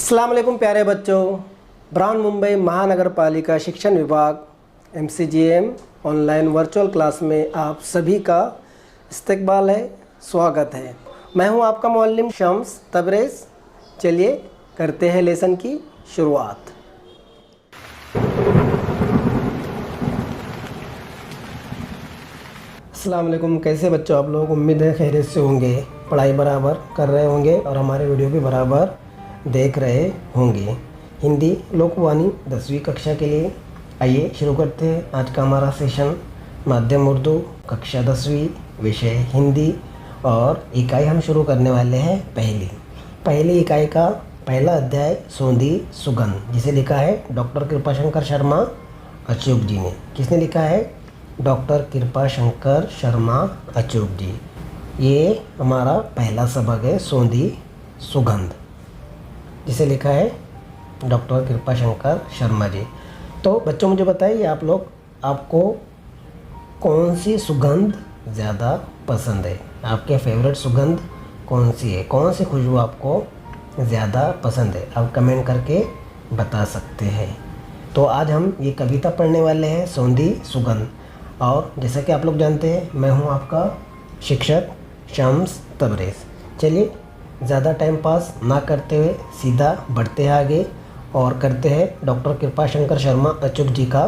अस्सलाम वालेकुम प्यारे बच्चों। ब्राउन मुंबई महानगर पालिका शिक्षण विभाग MCGM ऑनलाइन वर्चुअल क्लास में आप सभी का इस्तकबाल है, स्वागत है। मैं हूं आपका मुअल्लिम शम्स तबरेज़। चलिए करते हैं लेसन की शुरुआत। अस्सलाम वालेकुम। कैसे बच्चों आप लोग? उम्मीद है खैरियत से होंगे, पढ़ाई बराबर कर रहे होंगे और हमारे वीडियो भी बराबर देख रहे होंगे। हिंदी लोकवाणी 10वीं कक्षा के लिए आइए शुरू करते हैं आज का हमारा सेशन। माध्यम उर्दू कक्षा 10वीं, विषय हिंदी और इकाई हम शुरू करने वाले हैं पहली इकाई का पहला अध्याय सोंधी सुगंध, जिसे लिखा है डॉक्टर कृपाशंकर शर्मा अचूक जी ने। किसने लिखा है? डॉक्टर कृपाशंकर शर्मा अचूक जी। ये हमारा पहला सबक है सोंधी सुगंध, जिसे लिखा है डॉक्टर कृपाशंकर शर्मा जी। तो बच्चों मुझे बताइए आपको कौन सी सुगंध ज़्यादा पसंद है? आपके फेवरेट सुगंध कौन सी है? कौन सी खुशबू आपको ज़्यादा पसंद है? आप कमेंट करके बता सकते हैं। तो आज हम ये कविता पढ़ने वाले हैं सोंधी सुगंध। और जैसा कि आप लोग जानते हैं मैं हूँ आपका शिक्षक शम्स तबरेज़। चलिए ज़्यादा टाइम पास ना करते हुए सीधा बढ़ते हैं आगे और करते हैं डॉक्टर कृपाशंकर शर्मा अचूक जी का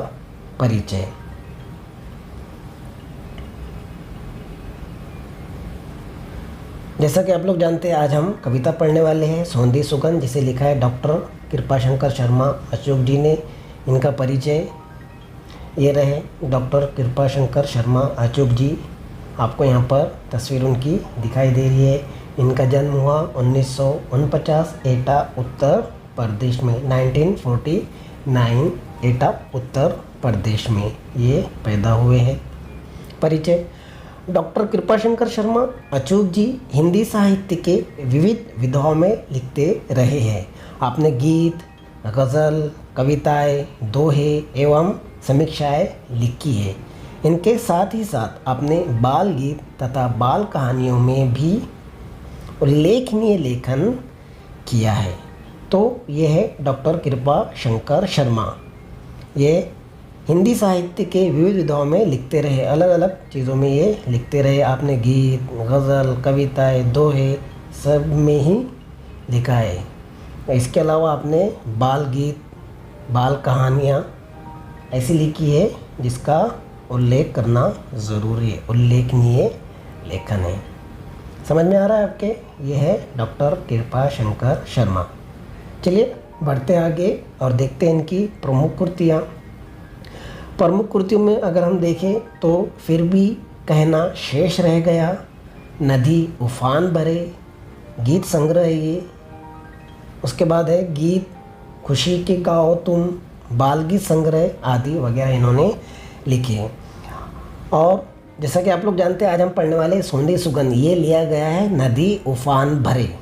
परिचय। जैसा कि आप लोग जानते हैं आज हम कविता पढ़ने वाले हैं सोंधी सुगंध, जिसे लिखा है डॉक्टर कृपाशंकर शर्मा अचूक जी ने। इनका परिचय ये रहे डॉक्टर कृपाशंकर शर्मा अचूक जी। आपको यहाँ पर तस्वीर उनकी दिखाई दे रही है। इनका जन्म हुआ 1949 एटा उत्तर प्रदेश में, 1949 एटा उत्तर प्रदेश में ये पैदा हुए हैं। परिचय: डॉक्टर कृपाशंकर शर्मा अचूक जी हिंदी साहित्य के विविध विधाओं में लिखते रहे हैं। आपने गीत, गज़ल, कविताएं, दोहे एवं समीक्षाएं लिखी है। इनके साथ ही साथ आपने बाल गीत तथा बाल कहानियों में भी उल्लेखनीय लेखन किया है। तो ये है डॉक्टर कृपाशंकर शर्मा। ये हिंदी साहित्य के विविध विधाओं में लिखते रहे, अलग अलग चीज़ों में ये लिखते रहे। आपने गीत, गज़ल, कविताएं, दोहे सब में ही लिखा है। इसके अलावा आपने बाल गीत, बाल कहानियाँ ऐसी लिखी है जिसका उल्लेख करना ज़रूरी है, उल्लेखनीय लेखन है। समझ में आ रहा है आपके? ये है डॉक्टर कृपाशंकर शर्मा। चलिए बढ़ते आगे और देखते हैं इनकी प्रमुख कृतियाँ। प्रमुख कृतियों में अगर हम देखें तो फिर भी कहना शेष रह गया, नदी उफान भरे, गीत संग्रह है ये। उसके बाद है गीत खुशी के गाओ तुम, बाल गीत संग्रह आदि वगैरह इन्होंने लिखे हैं। और जैसा कि आप लोग जानते हैं आज हम पढ़ने वाले सोंधी सुगंध, ये लिया गया है नदी उफान भरे,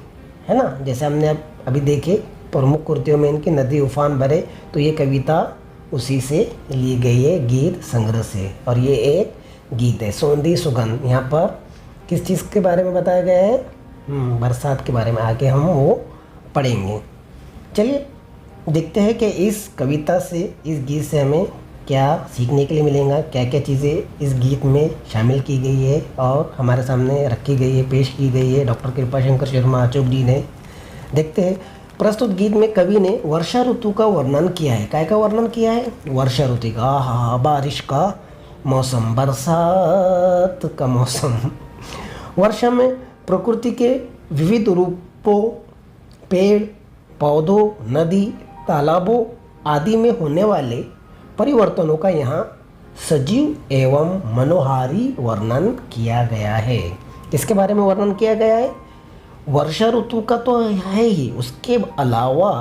है ना। जैसे हमने अभी देखे प्रमुख कृतियों में इनकी नदी उफान भरे, तो ये कविता उसी से ली गई है, गीत संग्रह से। और ये एक गीत है सोंधी सुगंध। यहाँ पर किस चीज़ के बारे में बताया गया है? बरसात के बारे में। आगे हम वो पढ़ेंगे। चलिए देखते हैं कि इस कविता से, इस गीत से हमें क्या सीखने के लिए मिलेगा, क्या क्या चीज़ें इस गीत में शामिल की गई है और हमारे सामने रखी गई है, पेश की गई है डॉक्टर कृपाशंकर शर्मा अचूक जी ने। देखते हैं। प्रस्तुत गीत में कवि ने वर्षा ऋतु का वर्णन किया है। काय का वर्णन किया है? वर्षा ऋतु का। हाँ, बारिश का मौसम, बरसात का मौसम। वर्षा में प्रकृति के विविध रूपों, पेड़ पौधों, नदी, तालाबों आदि में होने वाले परिवर्तनों का यहाँ सजीव एवं मनोहारी वर्णन किया गया है। किसके बारे में वर्णन किया गया है? वर्षा ऋतु का तो है ही, उसके अलावा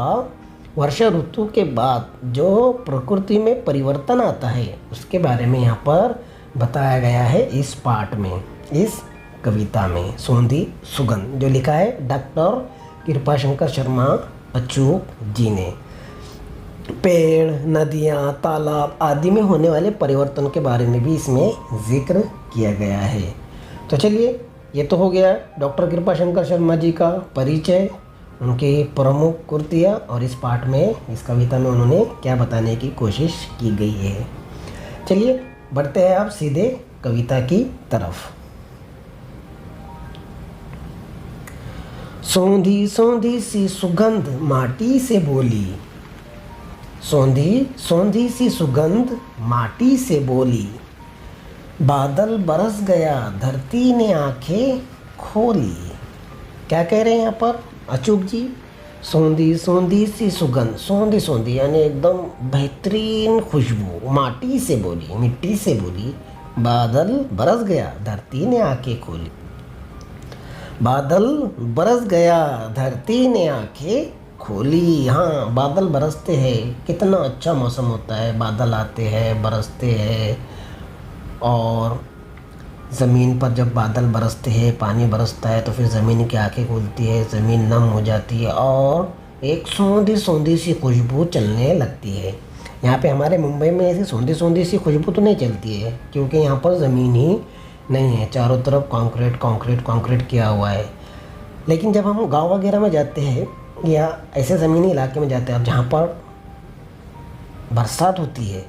वर्षा ऋतु के बाद जो प्रकृति में परिवर्तन आता है उसके बारे में यहाँ पर बताया गया है इस पाठ में, इस कविता में सोंधी सुगंध, जो लिखा है डॉक्टर कृपाशंकर शर्मा अचूक जी ने। पेड़, नदियाँ, तालाब आदि में होने वाले परिवर्तन के बारे में भी इसमें जिक्र किया गया है। तो चलिए ये तो हो गया डॉक्टर कृपाशंकर शर्मा जी का परिचय उनकी प्रमुख कृतियाँ और इस पाठ में, इस कविता में उन्होंने क्या बताने की कोशिश की गई है। चलिए बढ़ते हैं आप सीधे कविता की तरफ। सौंधी सौंधी सी सुगंध माटी से बोली, सौंधी सौंधी सी सुगंध माटी से बोली, बादल बरस गया धरती ने आंखें खोली। क्या कह रहे हैं यहाँ पर अचूक जी? सौंधी सौंधी सी सुगंध, सौंधी सौंधी यानी एकदम बेहतरीन खुशबू, माटी से बोली, मिट्टी से बोली, बादल बरस गया धरती ने आंखें खोली। बादल बरस गया धरती ने आंखें खोली। हाँ, बादल बरसते हैं, कितना अच्छा मौसम होता है, बादल आते हैं, बरसते हैं, और ज़मीन पर जब बादल बरसते हैं, पानी बरसता है, तो फिर ज़मीन की आंखें खुलती है, ज़मीन नम हो जाती है और एक सौंधी सौंधी सी खुशबू चलने लगती है। यहाँ पे हमारे मुंबई में ऐसी सौंधी सौंधी सी खुशबू तो नहीं चलती है, क्योंकि यहाँ पर ज़मीन ही नहीं है, चारों तरफ कंक्रीट कंक्रीट कंक्रीट किया हुआ है। लेकिन जब हम गांव वगैरह में जाते हैं या ऐसे ज़मीनी इलाके में जाते हैं, अब जहाँ पर बरसात होती है,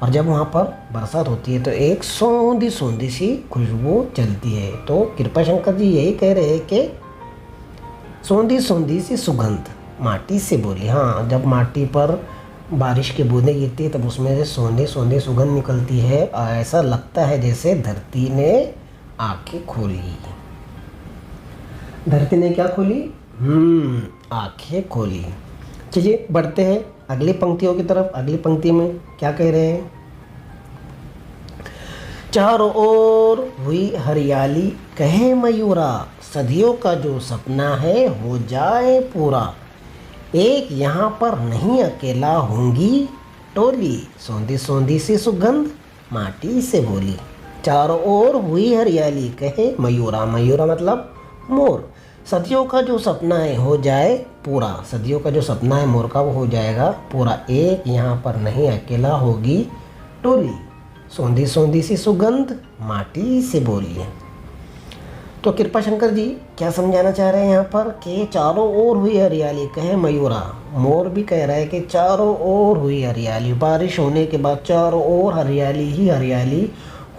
और जब वहाँ पर बरसात होती है तो एक सौंधी सौंधी सी खुशबू चलती है। तो कृपाशंकर जी यही कह रहे हैं कि सौंधी सौंधी सी सुगंध माटी से बोली। हाँ, जब माटी पर बारिश की बूंदें गिरती है तब उसमें से सौंधी सौंधी सुगंध निकलती है, और ऐसा लगता है जैसे धरती ने आंखें खोली। धरती ने क्या खोली? आंखें खोली। चलिए बढ़ते हैं अगली पंक्तियों की तरफ। अगली पंक्ति में क्या कह रहे हैं? चारों ओर हुई हरियाली कहे मयूरा, सदियों का जो सपना है हो जाए पूरा, एक यहाँ पर नहीं अकेला होंगी टोली, सौंधी सौंधी सी सुगंध माटी से बोली। चारों ओर हुई हरियाली कहे मयूरा, मयूरा मतलब मोर, सदियों का जो सपना है हो जाए पूरा, सदियों का जो सपना है मोर का वो हो जाएगा पूरा, एक यहाँ पर नहीं अकेला होगी टोली, सौंधी सौंधी सी सुगंध माटी से बोली। तो कृपाशंकर जी क्या समझाना चाह रहे हैं यहाँ पर कि चारों ओर हुई हरियाली कहे मयूरा, मोर भी कह रहा है कि चारों ओर हुई हरियाली, बारिश होने के बाद चारों ओर हरियाली ही हरियाली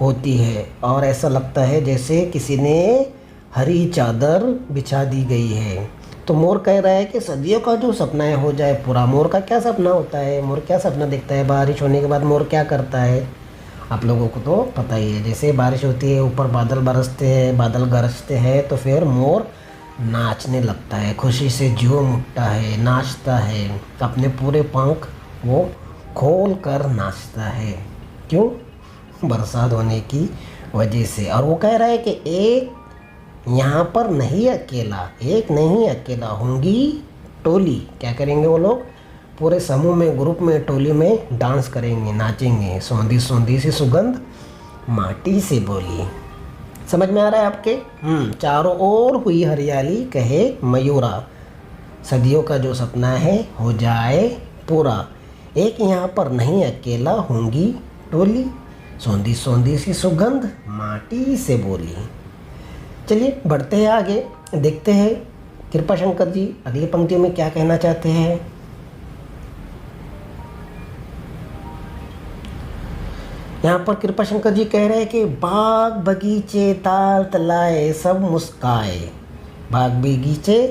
होती है, और ऐसा लगता है जैसे किसी ने हरी चादर बिछा दी गई है। तो मोर कह रहा है कि सदियों का जो सपना है हो जाए पूरा। मोर का क्या सपना होता है? मोर क्या सपना देखता है? बारिश होने के बाद मोर क्या करता है? आप लोगों को तो पता ही है, जैसे बारिश होती है ऊपर बादल बरसते हैं, बादल गरजते हैं, तो फिर मोर नाचने लगता है, खुशी से झूम उठता है, नाचता है, अपने पूरे पंख वो खोल कर नाचता है। क्यों? बरसात होने की वजह से। और वो कह रहा है कि एक यहाँ पर नहीं अकेला, एक नहीं अकेला होंगी टोली। क्या करेंगे वो लोग? पूरे समूह में, ग्रुप में, टोली में डांस करेंगे, नाचेंगे, सौंधी सौंधी सी सुगंध माटी से बोली। समझ में आ रहा है आपके? चारों ओर हुई हरियाली कहे मयूरा, सदियों का जो सपना है हो जाए पूरा, एक यहाँ पर नहीं अकेला होंगी टोली, सौंधी सौंधी सी सुगंध माटी से बोली। चलिए बढ़ते हैं आगे, देखते हैं कृपाशंकर जी अगली पंक्ति में क्या कहना चाहते हैं। यहाँ पर कृपाशंकर जी कह रहे हैं कि बाग बगीचे ताल तलाए सब मुस्काए, बाग बगीचे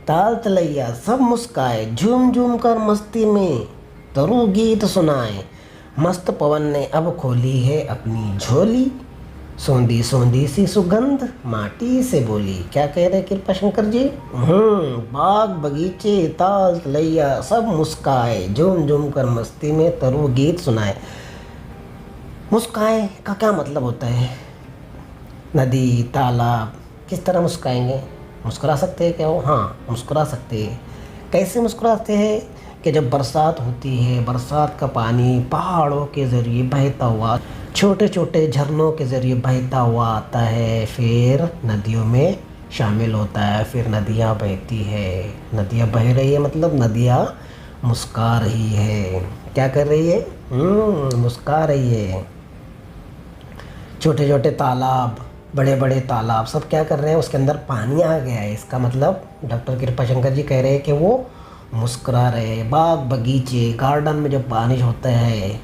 ताल तलैया सब मुस्काए, झूम झूम कर मस्ती में तरु गीत सुनाए, मस्त पवन ने अब खोली है अपनी झोली, सौंधी सौंधी सी सुगंध माटी से बोली। क्या कह रहे कृपाशंकर जी? बाग बगीचे ताल तलैया सब मुस्काए, झूम झूम कर मस्ती में तरु गीत सुनाए। मुस्काए का क्या मतलब होता है? नदी, तालाब, किस तरह मुस्काएंगे? मुस्कुरा सकते हैं क्या वो? हाँ, मुस्कुरा सकते हैं। कैसे मुस्कुराते हैं? कि जब बरसात होती है, बरसात का पानी पहाड़ों के ज़रिए बहता हुआ, छोटे छोटे झरनों के ज़रिए बहता हुआ आता है, फिर नदियों में शामिल होता है, फिर नदियाँ बहती है। नदियाँ बह रही है मतलब नदियाँ मुस्कुरा रही है। क्या कर रही है? मुस्कुरा रही है। छोटे छोटे तालाब बड़े बड़े तालाब सब क्या कर रहे हैं, उसके अंदर पानी आ गया है। इसका मतलब डॉक्टर कृपाशंकर जी कह रहे हैं कि वो मुस्कुरा रहे हैं। बाग बगीचे, गार्डन में जब बारिश होता है,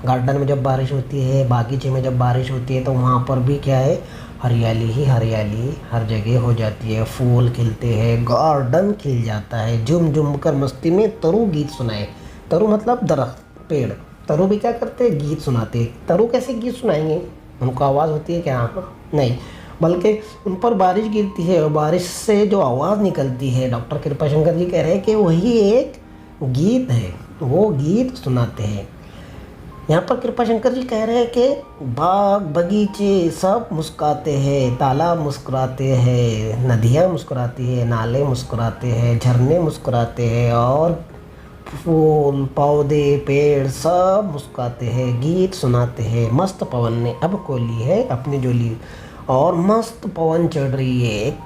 गार्डन में जब बारिश होती है, बागीचे में जब बारिश होती है, तो वहाँ पर भी क्या है, हरियाली ही हरियाली हर जगह हो जाती है। फूल खिलते हैं, गार्डन खिल जाता है। झुम झुम कर मस्ती में तरु गीत सुनाए। तरु मतलब दरख्त, पेड़। तरु भी क्या करते हैं, गीत सुनाते हैं। तरु कैसे गीत सुनाएंगे, उनको आवाज़ होती है क्या, नहीं, बल्कि उन पर बारिश गिरती है और बारिश से जो आवाज़ निकलती है, डॉक्टर कृपाशंकर जी कह रहे हैं कि वही एक गीत है, वो गीत सुनाते हैं। यहाँ पर कृपाशंकर जी कह रहे हैं कि बाग बगीचे सब मुस्कुराते हैं, तालाब मुस्कुराते हैं, नदियाँ मुस्कुराती है, नाले मुस्कुराते हैं, झरने मुस्कुराते हैं, और फूल पौधे पेड़ सब मुस्कुराते हैं, गीत सुनाते हैं। मस्त पवन ने अब खोली है अपनी झोली और मस्त पवन चढ़ रही है,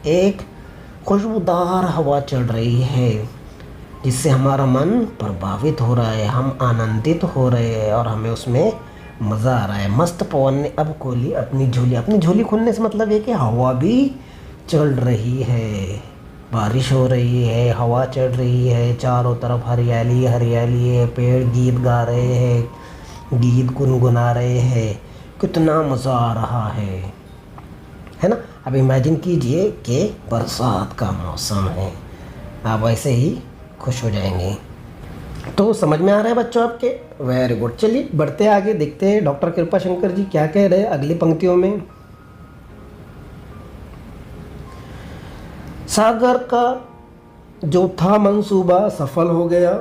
एक खुशबूदार हवा चढ़ रही है, जिससे हमारा मन प्रभावित हो रहा है, हम आनंदित हो रहे हैं और हमें उसमें मज़ा आ रहा है। मस्त पवन ने अब खोली अपनी झोली। अपनी झोली खोलने से मतलब है कि हवा भी चल रही है, बारिश हो रही है, हवा चढ़ रही है, चारों तरफ हरियाली हरियाली है, पेड़ गीत गा रहे हैं, गीत गुनगुना रहे हैं, कितना मज़ा आ रहा है ना। अब इमेजिन कीजिए कि बरसात का मौसम है, आप ऐसे ही खुश हो जाएंगे। तो समझ में आ रहा है बच्चों आपके, वेरी गुड। चलिए बढ़ते आगे, देखते हैं डॉक्टर कृपाशंकर जी क्या कह रहे हैं अगली पंक्तियों में। सागर का जो था मंसूबा सफल हो गया।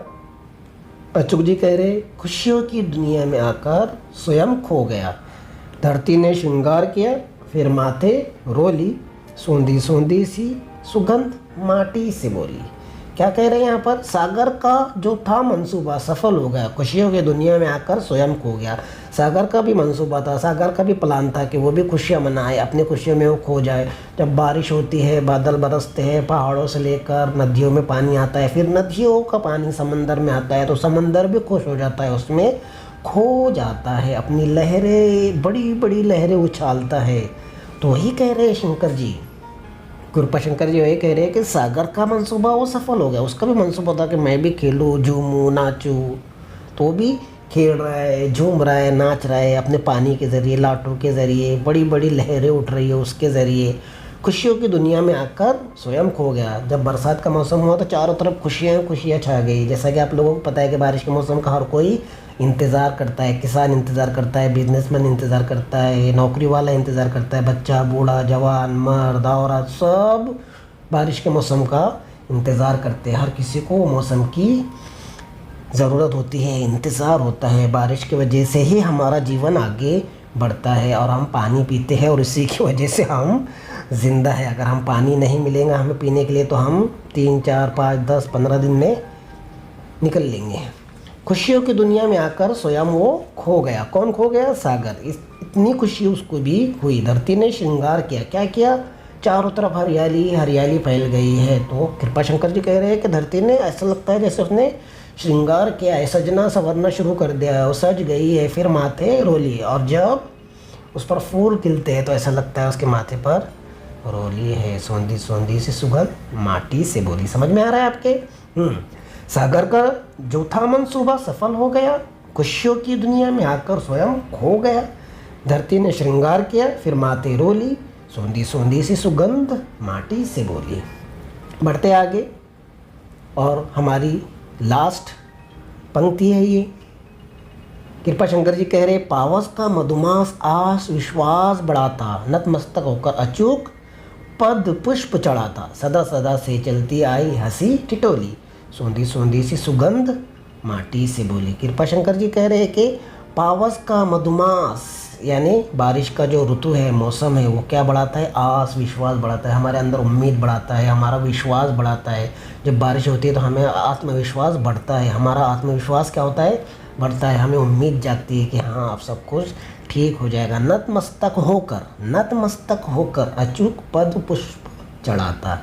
अचूक जी कह रहे खुशियों की दुनिया में आकर स्वयं खो गया। धरती ने श्रृंगार किया, फिर माथे रोली, सोंधी सोंधी सी सुगंध माटी से बोली। क्या कह रहे हैं यहाँ पर, सागर का जो था मंसूबा सफल हो गया, खुशियों की दुनिया में आकर स्वयं खो गया। सागर का भी मंसूबा था, सागर का भी प्लान था कि वो भी खुशियाँ मनाए, अपनी खुशियों में वो खो जाए। जब बारिश होती है, बादल बरसते हैं, पहाड़ों से लेकर नदियों में पानी आता है, फिर नदियों का पानी समंदर में आता है, तो समंदर भी खुश हो जाता है, उसमें खो जाता है, अपनी लहरें, बड़ी बड़ी लहरें उछालता है। तो वही कह रहे हैं शंकर जी, कृपाशंकर जी वही कह रहे हैं कि सागर का मंसूबा वो सफल हो गया। उसका भी मंसूबा था कि मैं भी खेलूँ, झूमूँ, नाचूँ, तो भी खेल रहा है, झूम रहा है, नाच रहा है, अपने पानी के ज़रिए, लाटू के ज़रिए, बड़ी बड़ी लहरें उठ रही है उसके ज़रिए, खुशियों की दुनिया में आकर स्वयं खो गया। जब बरसात का मौसम हुआ तो चारों तरफ खुशियाँ खुशियाँ छा गई। जैसा कि आप लोगों को पता है कि बारिश के मौसम का हर कोई इंतज़ार करता है, किसान इंतज़ार करता है, बिजनेसमैन इंतज़ार करता है, नौकरी वाला इंतज़ार करता है, बच्चा बूढ़ा जवान मर्द औरत सब बारिश के मौसम का इंतज़ार करते हैं। हर किसी को मौसम की ज़रूरत होती है, इंतज़ार होता है। बारिश की वजह से ही हमारा जीवन आगे बढ़ता है और हम पानी पीते हैं और इसी की वजह से हम ज़िंदा है। अगर हम पानी नहीं मिलेगा हमें पीने के लिए तो हम 3 4 5 10 15 दिन में निकल लेंगे। खुशियों की दुनिया में आकर स्वयं वो खो गया। कौन खो गया? सागर। इतनी खुशी उसको भी हुई। धरती ने श्रृंगार किया। क्या किया? चारों तरफ हरियाली हरियाली फैल गई है। तो कृपाशंकर जी कह रहे हैं कि धरती ने ऐसा लगता है जैसे उसने श्रृंगार किया है, सजना संवरना शुरू कर दिया है, वो सज गई है, फिर माथे रोली। और जब उस पर फूल खिलते हैं तो ऐसा लगता है उसके माथे पर रोली है। सौंधी सौंधी सी सुगंध माटी से बोली। समझ में आ रहा है आपके? सागर का जो था मंसूबा सफल हो गया, खुशियों की दुनिया में आकर स्वयं खो गया। धरती ने श्रृंगार किया, फिर माथे रोली, सौंधी सौंधी सी सुगंध माटी से बोली। बढ़ते आगे और हमारी लास्ट पंक्ति है ये। कृपाशंकर जी कह रहे, पावस का मधुमास आस विश्वास बढ़ाता, नतमस्तक होकर अचूक पद पुष्प चढ़ाता, सदा सदा से चलती आई हंसी ठिठोली, सौंधी सौंधी सी सुगंध माटी से बोली। कृपाशंकर जी कह रहे हैं कि पावस का मधुमास यानी बारिश का जो ऋतु है, मौसम है, वो क्या बढ़ाता है? आस विश्वास बढ़ाता है, हमारे अंदर उम्मीद बढ़ाता है, हमारा विश्वास बढ़ाता है। जब बारिश होती है तो हमें आत्मविश्वास बढ़ता है। हमारा आत्मविश्वास क्या होता है? बढ़ता है। हमें उम्मीद जागती है कि हाँ अब सब कुछ ठीक हो जाएगा। नतमस्तक होकर अचूक पद पुष्प चढ़ाता।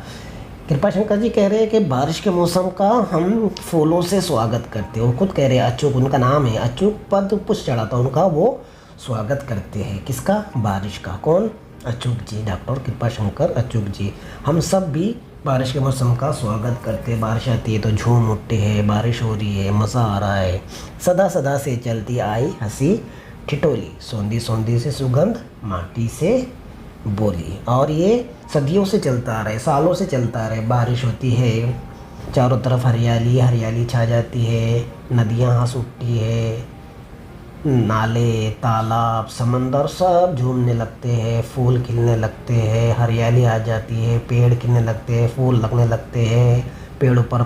कृपाशंकर जी कह रहे हैं कि बारिश के मौसम का हम फूलों से स्वागत करते हैं। वो खुद कह रहे हैं, अचूक उनका नाम है, अचूक पद पुष्प चढ़ाता, उनका वो स्वागत करते हैं। किसका? बारिश का। कौन? अचूक जी, डॉक्टर कृपाशंकर अचूक जी। हम सब भी बारिश के मौसम का स्वागत करते हैं। बारिश आती है तो झूम उठते हैं, बारिश हो रही है, मज़ा आ रहा है। सदा सदा से चलती आई हंसी ठिठोली, सौंधी सौंधी से सुगंध माटी से बोली। और ये सदियों से चलता आ रहा है, सालों से चलता आ रहा है। बारिश होती है, चारों तरफ हरियाली हरियाली छा जाती है, नदियाँ हंस उठती है, नाले तालाब समंदर सब झूमने लगते हैं, फूल खिलने लगते हैं, हरियाली आ जाती है, पेड़ खिलने लगते हैं, फूल लगने लगते हैं, पेड़ों पर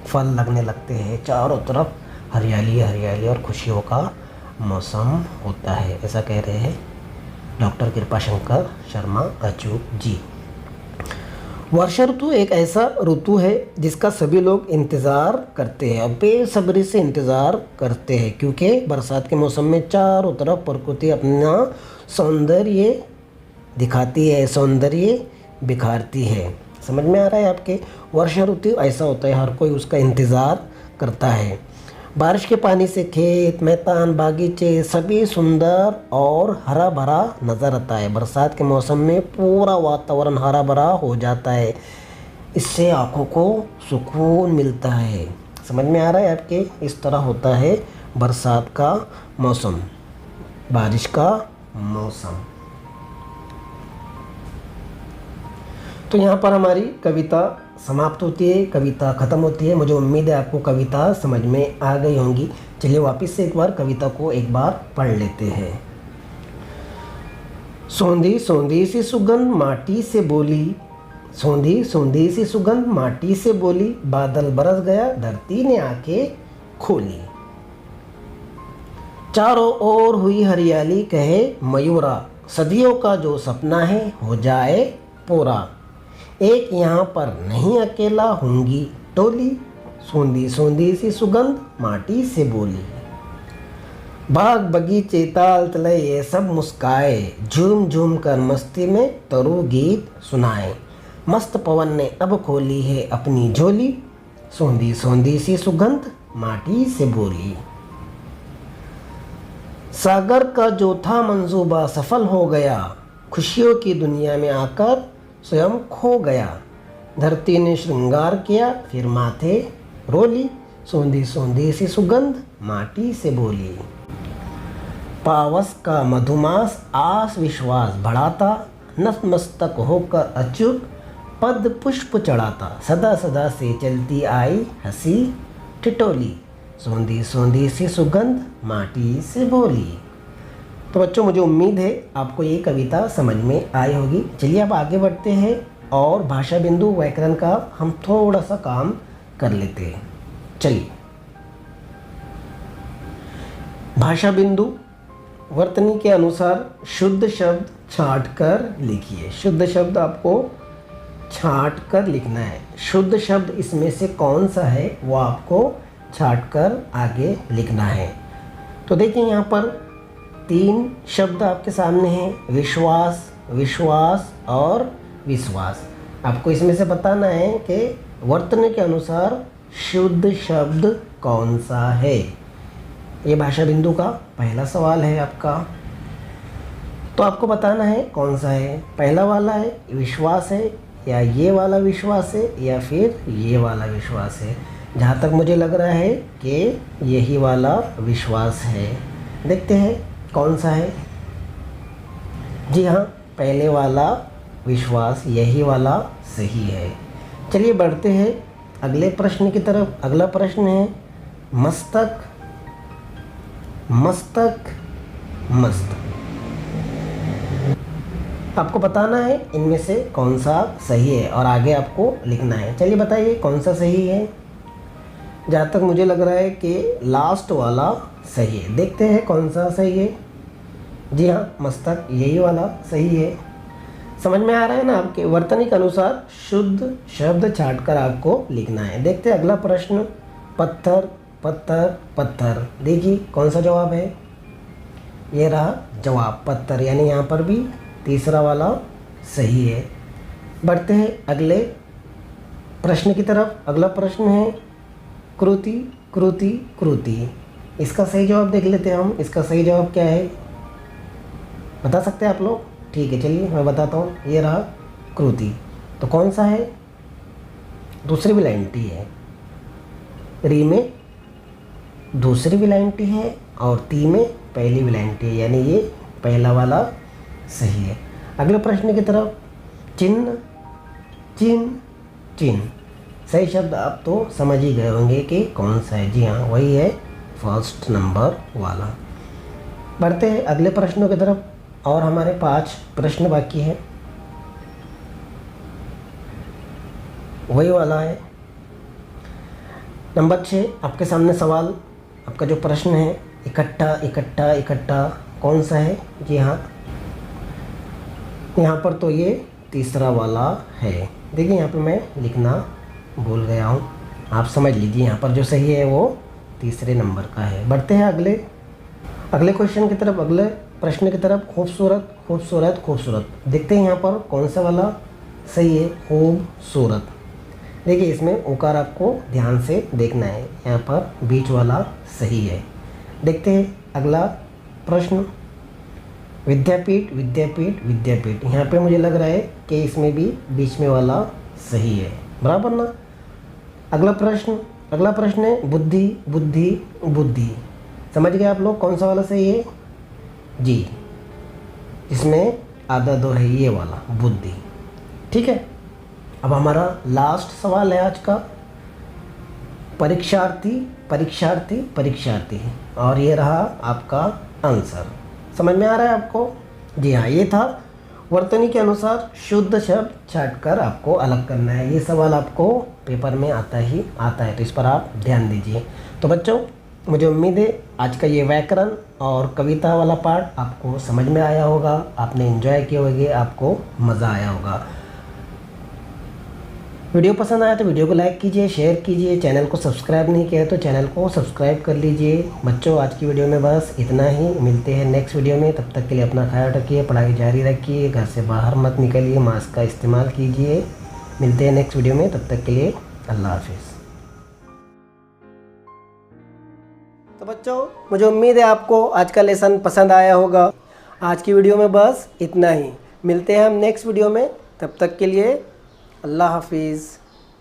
फल लगने लगते हैं, चारों तरफ हरियाली हरियाली और खुशियों का मौसम होता है। ऐसा कह रहे हैं डॉक्टर कृपाशंकर शर्मा अचूक जी। वर्षा ऋतु एक ऐसा ऋतु है जिसका सभी लोग इंतज़ार करते हैं और बेसब्री से इंतज़ार करते हैं, क्योंकि बरसात के मौसम में चारों तरफ प्रकृति अपना सौंदर्य दिखाती है, सौंदर्य बिखारती है। समझ में आ रहा है आपके? वर्षा ऋतु ऐसा होता है, हर कोई उसका इंतज़ार करता है। बारिश के पानी से खेत मैदान बागीचे सभी सुंदर और हरा भरा नज़र आता है। बरसात के मौसम में पूरा वातावरण हरा भरा हो जाता है, इससे आँखों को सुकून मिलता है। समझ में आ रहा है आपके? इस तरह होता है बरसात का मौसम, बारिश का मौसम। तो यहाँ पर हमारी कविता समाप्त होती है, कविता ख़त्म होती है। मुझे उम्मीद है आपको कविता समझ में आ गई होंगी। चलिए वापस से एक बार कविता को एक बार पढ़ लेते हैं। सौंधी सौंधी सी सुगंध माटी से बोली, सौंधी सौंधी सी सुगंध माटी से बोली, बादल बरस गया धरती ने आंखें खोली। चारों ओर हुई हरियाली कहे मयूरा, सदियों का जो सपना है हो जाए पूरा। एक यहाँ पर नहीं अकेला होंगी टोली, सौंधी सौंधी सी सुगंध माटी से बोली। बाग बगीचे ताल तले ये सब मुस्काए, झूम झूम कर मस्ती में तरु गीत सुनाए। मस्त पवन ने अब खोली है अपनी झोली, सौंधी सौंधी सी सुगंध माटी से बोली। सागर का जो था मंसूबा सफल हो गया, खुशियों की दुनिया में आकर स्वयं खो गया। धरती ने श्रृंगार किया फिर माथे रोली, सौंधी सौंधी सी सुगंध माटी से बोली। पावस का मधुमास आस विश्वास बढ़ाता, नतमस्तक होकर अचूक पद पुष्प चढ़ाता। सदा सदा से चलती आई हंसी ठिठोली, सौंधी सौंधी सी सुगंध माटी से बोली। तो बच्चों मुझे उम्मीद है आपको ये कविता समझ में आई होगी। चलिए अब आगे बढ़ते हैं और भाषा बिंदु व्याकरण का हम थोड़ा सा काम कर लेते हैं। चलिए भाषा बिंदु वर्तनी के अनुसार शुद्ध शब्द छांट कर लिखिए। शुद्ध शब्द आपको छांट कर लिखना है। शुद्ध शब्द इसमें से कौन सा है वो आपको छांट कर आगे लिखना है। तो देखिए यहाँ पर 3 शब्द आपके सामने हैं, विश्वास, विश्वास और विश्वास। आपको इसमें से बताना है कि वर्तनी के अनुसार शुद्ध शब्द कौन सा है। ये भाषा बिंदु का पहला सवाल है आपका। तो आपको बताना है कौन सा है। पहला वाला है विश्वास है, या ये वाला विश्वास है, या फिर ये वाला विश्वास है। जहाँ तक मुझे लग रहा है कि यही वाला विश्वास है। देखते हैं कौन सा है। जी हाँ, पहले वाला विश्वास, यही वाला सही है। चलिए बढ़ते हैं अगले प्रश्न की तरफ। अगला प्रश्न है मस्तक, मस्तक, मस्त। आपको बताना है इनमें से कौन सा सही है और आगे आपको लिखना है। चलिए बताइए कौन सा सही है। जहाँ तक मुझे लग रहा है कि लास्ट वाला सही है। देखते हैं कौन सा सही है। जी हाँ, मस्तक यही वाला सही है। समझ में आ रहा है ना आपके? वर्तनी के अनुसार शुद्ध शब्द छांट कर आपको लिखना है। देखते हैं अगला प्रश्न, पत्थर, पत्थर, पत्थर। देखिए कौन सा जवाब है। ये रहा जवाब पत्थर, यानी यहाँ पर भी तीसरा वाला सही है। बढ़ते हैं अगले प्रश्न की तरफ। अगला प्रश्न है कृति, कृति, कृति। इसका सही जवाब देख लेते हैं हम। इसका सही जवाब क्या है, बता सकते हैं आप लोग? ठीक है, चलिए मैं बताता हूँ। ये रहा कृति, तो कौन सा है? दूसरी विलायन टी है। री में दूसरी विलायन टी है और ती में पहली विलायन टी है, यानी ये पहला वाला सही है। अगले प्रश्न की तरफ, चिन्ह, चिन्ह, चिन्ह, सही शब्द आप तो समझ ही गए होंगे कि कौन सा है। जी हाँ, वही है फर्स्ट नंबर वाला। बढ़ते हैं अगले प्रश्नों की तरफ, और हमारे 5 प्रश्न बाकी हैं। वही वाला है नंबर 6। आपके सामने सवाल, आपका जो प्रश्न है, इकट्ठा इकट्ठा इकट्ठा कौन सा है? जी हाँ, यहाँ पर तो ये तीसरा वाला है। देखिए यहाँ पे मैं लिखना भूल गया हूँ, आप समझ लीजिए। यहाँ पर जो सही है वो तीसरे नंबर का है। बढ़ते हैं अगले क्वेश्चन की तरफ, अगले प्रश्न की तरफ। खूबसूरत खूबसूरत खूबसूरत, देखते हैं यहाँ पर कौन सा वाला सही है। खूबसूरत, देखिए इसमें ओकार आपको ध्यान से देखना है, यहाँ पर बीच वाला सही है। देखते हैं अगला प्रश्न, विद्यापीठ विद्यापीठ विद्यापीठ, यहाँ पे मुझे लग रहा है कि इसमें भी बीच में वाला सही है, बराबर ना। अगला प्रश्न है बुद्धि बुद्धि बुद्धि, समझ गए आप लोग कौन सा वाला सही है? जी, इसमें आधा दो है, ये वाला बुद्धि। ठीक है, अब हमारा लास्ट सवाल है आज का, परीक्षार्थी परीक्षार्थी परीक्षार्थी, और ये रहा आपका आंसर। समझ में आ रहा है आपको? जी हाँ, ये था वर्तनी के अनुसार शुद्ध शब्द छांटकर आपको अलग करना है। ये सवाल आपको पेपर में आता है, तो इस पर आप ध्यान दीजिए। तो बच्चों, मुझे उम्मीद है आज का ये व्याकरण और कविता वाला पार्ट आपको समझ में आया होगा, आपने एंजॉय किए होंगे, आपको मज़ा आया होगा। वीडियो पसंद आया तो वीडियो को लाइक कीजिए, शेयर कीजिए। चैनल को सब्सक्राइब नहीं किया है तो चैनल को सब्सक्राइब कर लीजिए। बच्चों, आज की वीडियो में बस इतना ही, मिलते हैं नेक्स्ट वीडियो में। तब तक के लिए अपना ख्याल रखिए, पढ़ाई जारी रखिए, घर से बाहर मत निकलिए, मास्क का इस्तेमाल कीजिए। मिलते हैं नेक्स्ट वीडियो में, तब तक के लिए अल्लाह हाफिज़। तो बच्चों, मुझे उम्मीद है आपको आज का लेसन पसंद आया होगा। आज की वीडियो में बस इतना ही, मिलते हैं हम नेक्स्ट वीडियो में, तब तक के लिए अल्लाह हाफिज़।